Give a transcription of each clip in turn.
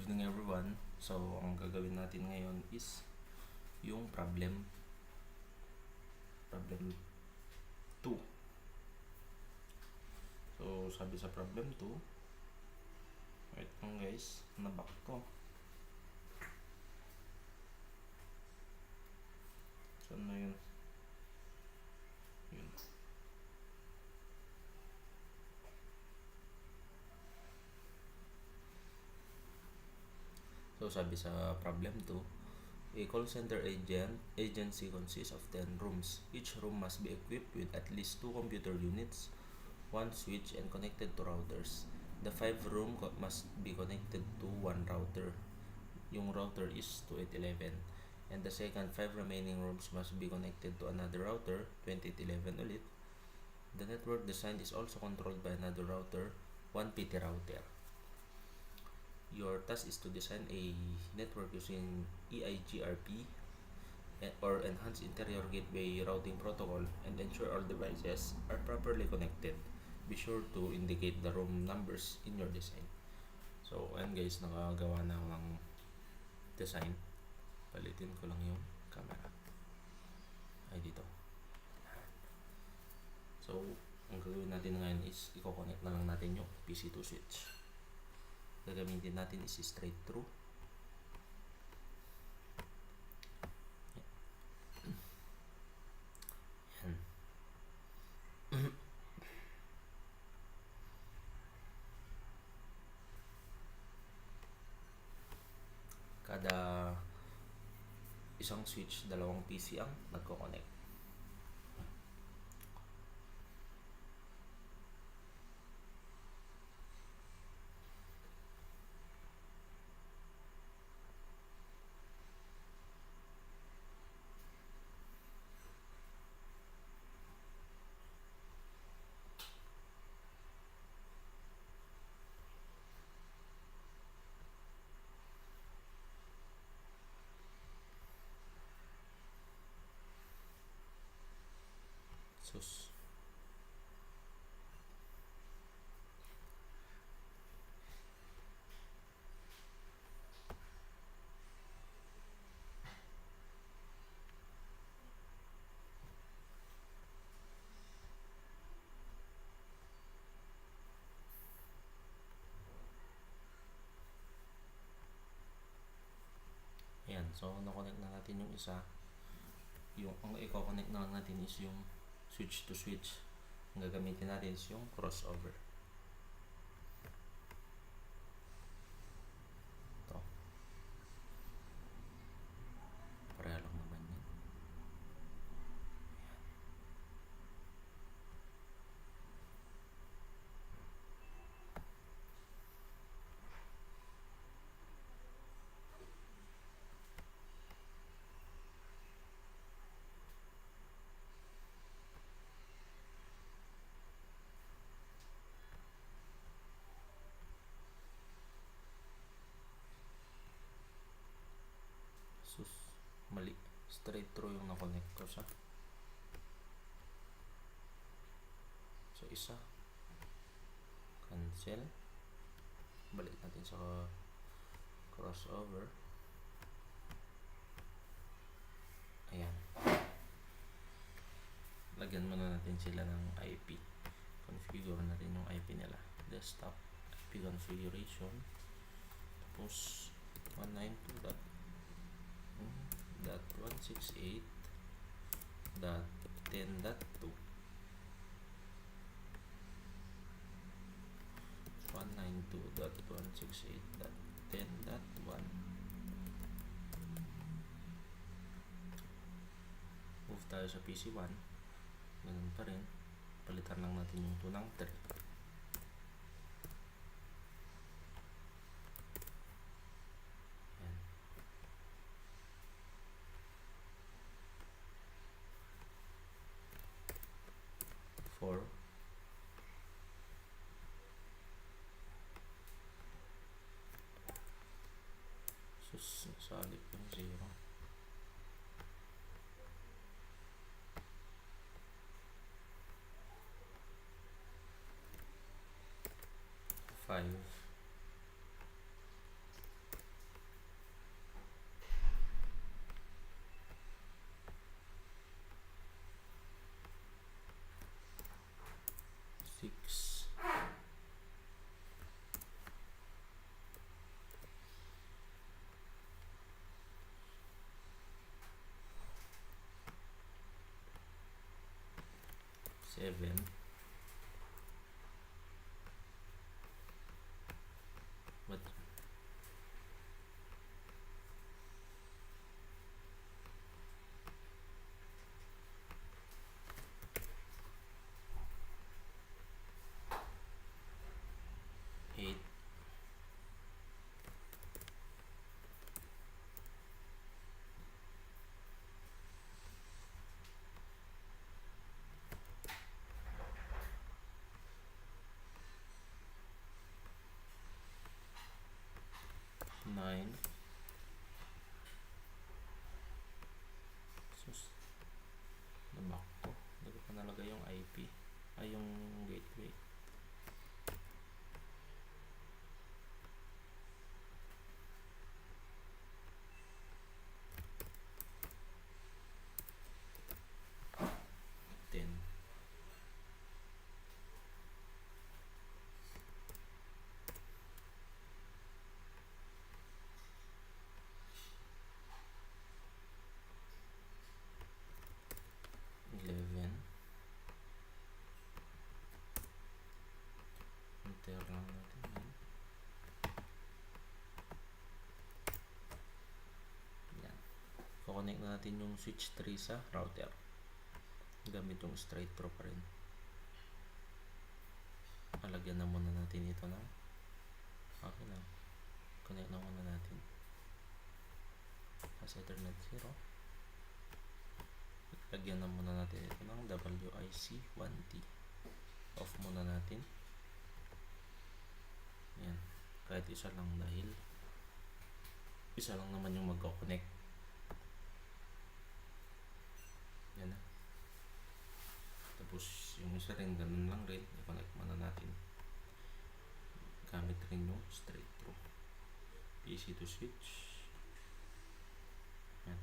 evening everyone. So, ang gagawin natin ngayon is yung problem 2. So, sabi sa problem 2, wait lang guys, naback ko. Saan na yun? Yun. So, sabi sa problem 2, a call center agency consists of 10 rooms. Each room must be equipped with at least 2 computer units, 1 switch, and connected to routers. The 5 room must be connected to 1 router. Yung router is 2811. And the second 5 remaining rooms must be connected to another router, 2811 ulit. The network design is also controlled by another router, 1 PT router. Your task is to design a network using EIGRP or Enhanced Interior Gateway Routing Protocol and ensure all devices are properly connected. Be sure to indicate the room numbers in your design. So, ayan guys, nakagawa na ako ng design. Palitin ko lang yung camera. Ay, dito. So, ang gagawin natin ngayon is i-connect na lang natin yung PC2 switch. Gagamitin natin is straight through. Yan. Kada isang switch, dalawang PC ang nagko-connect. Sus. Ayan, so na-connect na natin yung isa. Yung ang i-connect na lang natin is yung switch to switch. Ang gagamitin natin is yung crossover. Ito. Pareha lang naman yan. Sus, mali. Straight through yung na-connect ko sa isa. Cancel. Balik natin sa crossover. Ayan. Lagyan muna natin sila ng IP. Configure natin yung IP nila. Desktop IP configuration. Tapos 192.168.10.2 192.168.10.1. Move tayo sa PC1. Ganun pa rin. Palitan lang natin yung 2 ng 3. Ayan. 4. Sus, nasalip yung 0. 5. 7, but 8, 9, sus, nabak ko, hindi ko pa nalagay yung IP, ay yung gateway. 10, 11, enter lang natin yan. Yan. Kukonect na natin yung switch 3 sa router gamit yung straight through pa rin. Alagyan na muna natin ito na okay lang, connect na muna natin sa Ethernet 0. Lagyan na muna natin ito ng WIC 1T. Off muna natin. Yan. Kahit isa lang dahil isa lang naman yung magko-connect. Yan na. Tapos yung isa rin ganun lang rin. I-connect muna natin. Gamit rin yung straight through. PC to switch. Yan.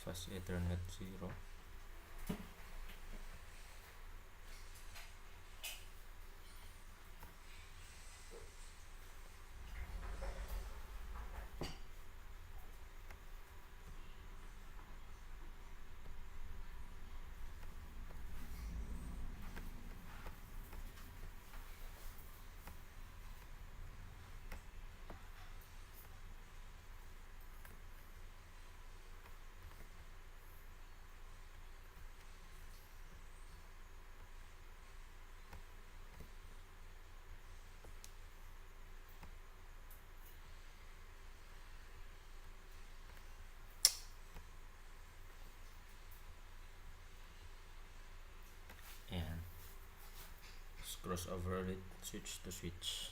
Fast Ethernet 0. Ayan. Crossover ulit, switch to switch.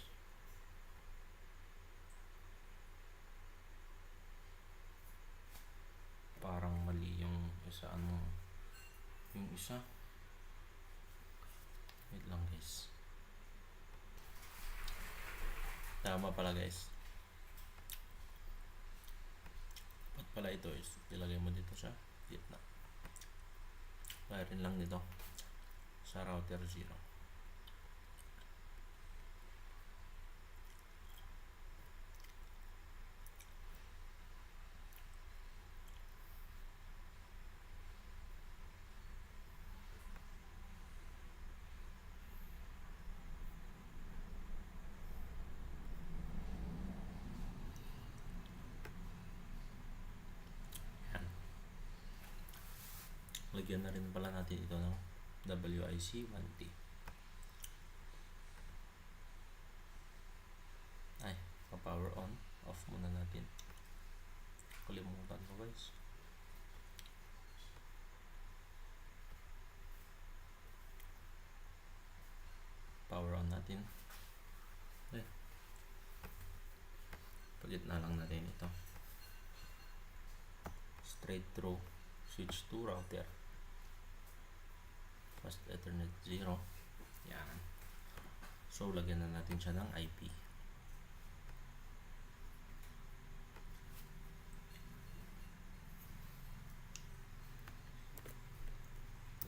Parang mali yung isa, yung isa. Wait lang guys. Tama pala guys. Ba't pala ito is ilagay mo dito sa gitna. Wirin lang nito sa router 0. Lagyan na rin pala natin ito ng WIC 1T. Ay, pa-power on. Off muna natin. Kalimutan ko guys. Power on natin. Eh, palit na lang natin ito. Straight through switch to router. Fast Ethernet 0. Yan. So, lagyan na natin siya ng IP.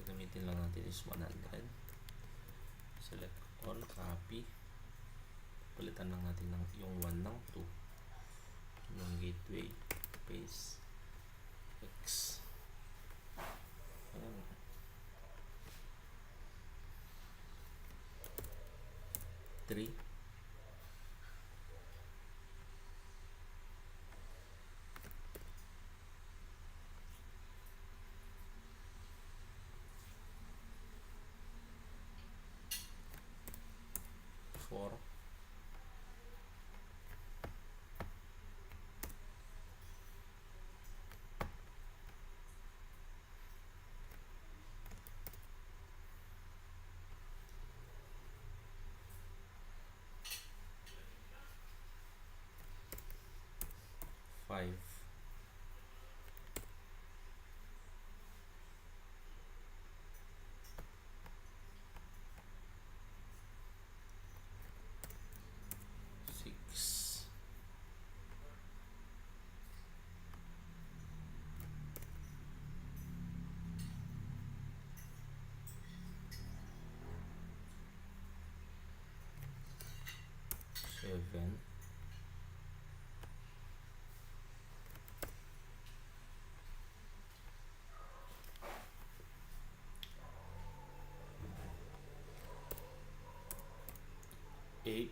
Gagamitin lang natin is 100. Select all, copy. Palitan lang natin yung 1 ng 2. Yung gateway, paste, X. Ayan. Three. Four. 5. 6. 7. 8.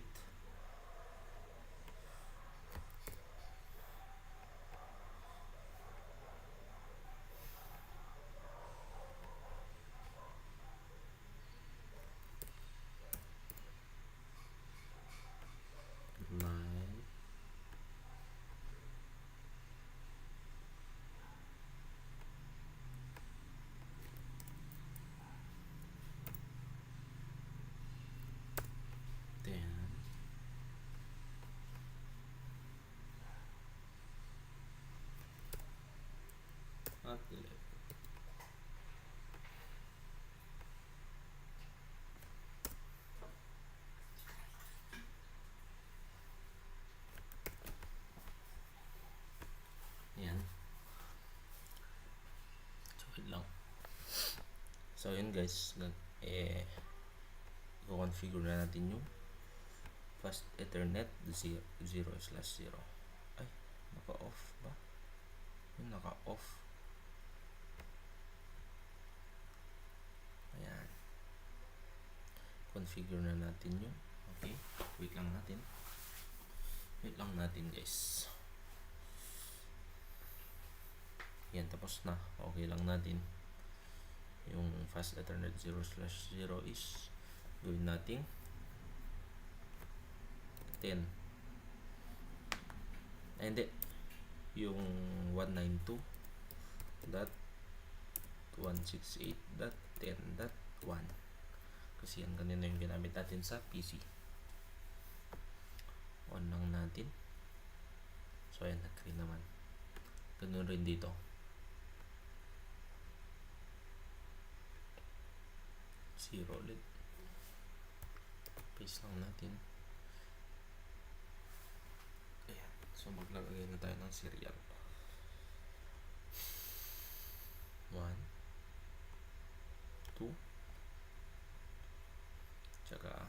9. 10. At 11. Yan. So, wait lang. So, yun guys. I-configure na natin yung fast Ethernet 0/0. Ay, naka-off ba? Yung naka-off. Ayan. Configure na natin yung. Okay. Wait lang natin. Wait lang natin guys. Yan, tapos na. Okay lang natin. Yung fast Ethernet 0/0 is gawin natin 10. Ay, hindi. Yung 192.168.10.1 kasi yan kanina yung ginamit natin sa PC. On lang natin. So, ayan, nag-green naman. Ganun rin dito. 0 ulit. Paste lang natin. Ayan. So, maglagay na tayo ng serial. 1, 2, tsaka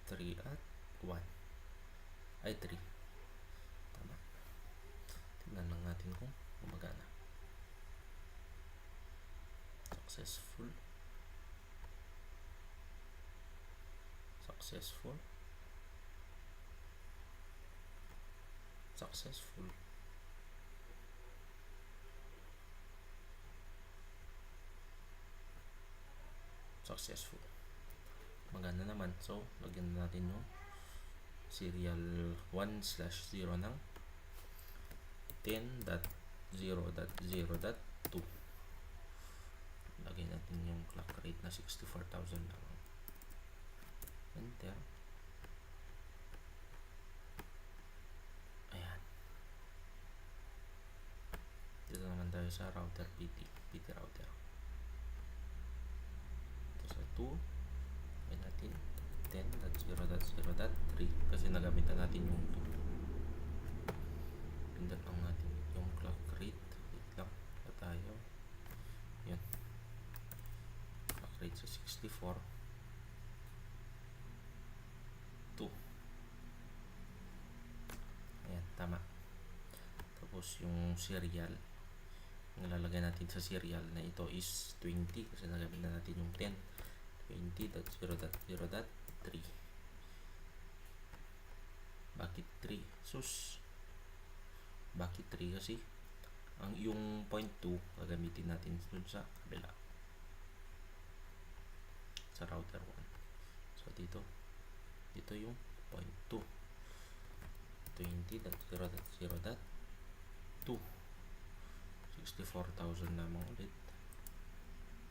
3 at 1. Ay, 3. Tama. Tingnan lang natin kung gumagana. Successful. Successful. Successful. Successful. Maganda naman. So, lagyan na natin yung serial 1/0 ng 10.0.0.2. Lagyan natin yung clock rate na 64,000 lang. Enter. Ayan. Dito naman tayo sa router PT router. Ito sa 2. Ayan natin 10.0.0.3 kasi nagamit na natin yung 2. Pindot lang natin yung clock rate. Wait lang, wala tayo. Yan, clock rate sa 64. 2. Ayan, tama. Tapos yung serial, ang lalagay natin sa serial na ito is 20 kasi nagamit na natin yung 10. 20.0.0.3. Bakit 3? Sus, bakit 3? Kasi ang yung point 2 gagamitin natin dun sa kabila, sa router 1. So dito yung point 2. 20.0.0.2. 64,000 lamang ulit.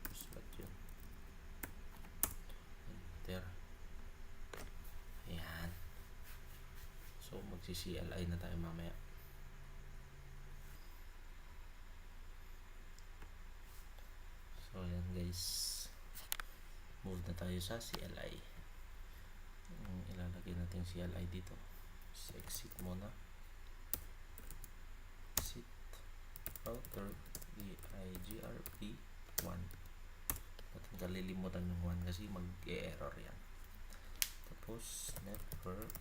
Tapos ba't yun? Enter. Ayan. So magsi-CLI na tayo mamaya. So ayan guys, move na tayo sa CLI. Ilalagay natin CLI dito. So, exit muna. Exit router EIGRP1. At kalilimutan yung 1 kasi mag-error yan. Tapos network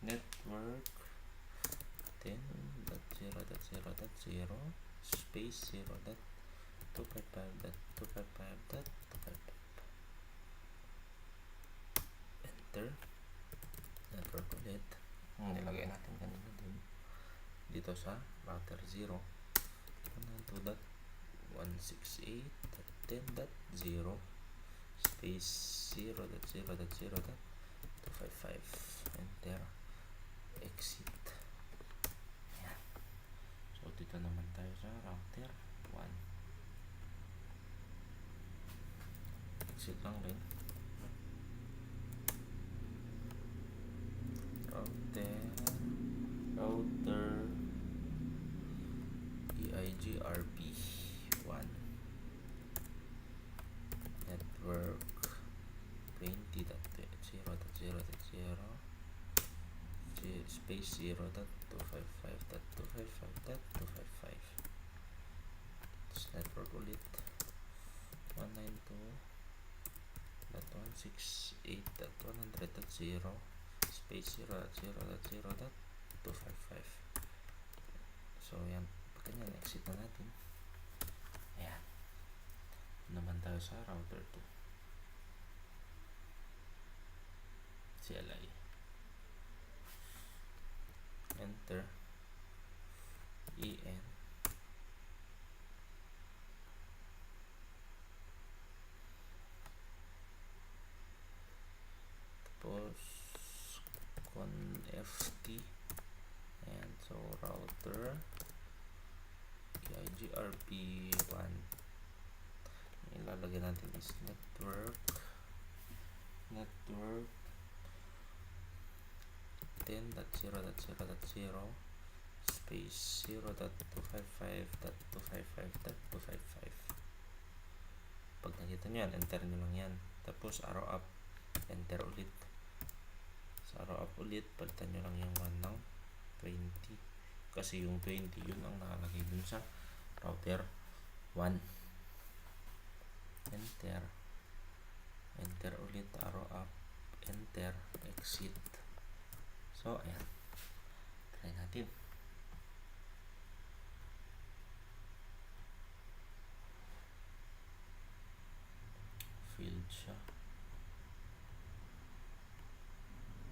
10.0.0.0 space 0.255.255.255. Enter. Network ulit. Nilagay natin kanina dun dito sa router 0. 192.168.10.0 space 0.0.0.255. Enter. Exit. Ayan. So dito naman tayo sa router 1. Exit lang rin. Router EIGRP1. Network 20.0.0.0 space 0.255.255.255. Tapos network ulit 192.168.100.0 space 0.0.0.255. So yan, ganyan, exit na natin. Ayan, naman tayo sa router 2 CLI. Enter. EN. Tapos ConFT. And so router EIGRP1. Ilalagay natin is network 10.0.0.0 space 0.255.255.255. Pag nakita nyo yan, enter nyo lang yan. Tapos arrow up, enter ulit. Sa arrow up ulit, palitan nyo lang yung 1 ng 20 kasi yung 20 yun ang nakalagay dun sa router 1. Enter ulit, arrow up, enter, exit. So ayan, try natin. Failed siya.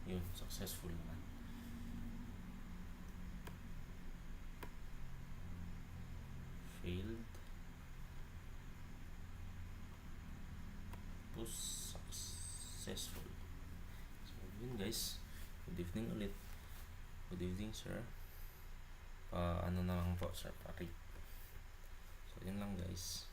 Yun, successful naman. Failed. Tapos successful. So yun guys, good evening ulit. Good evening sir. Ano na lang po sir, pari. So yun lang guys.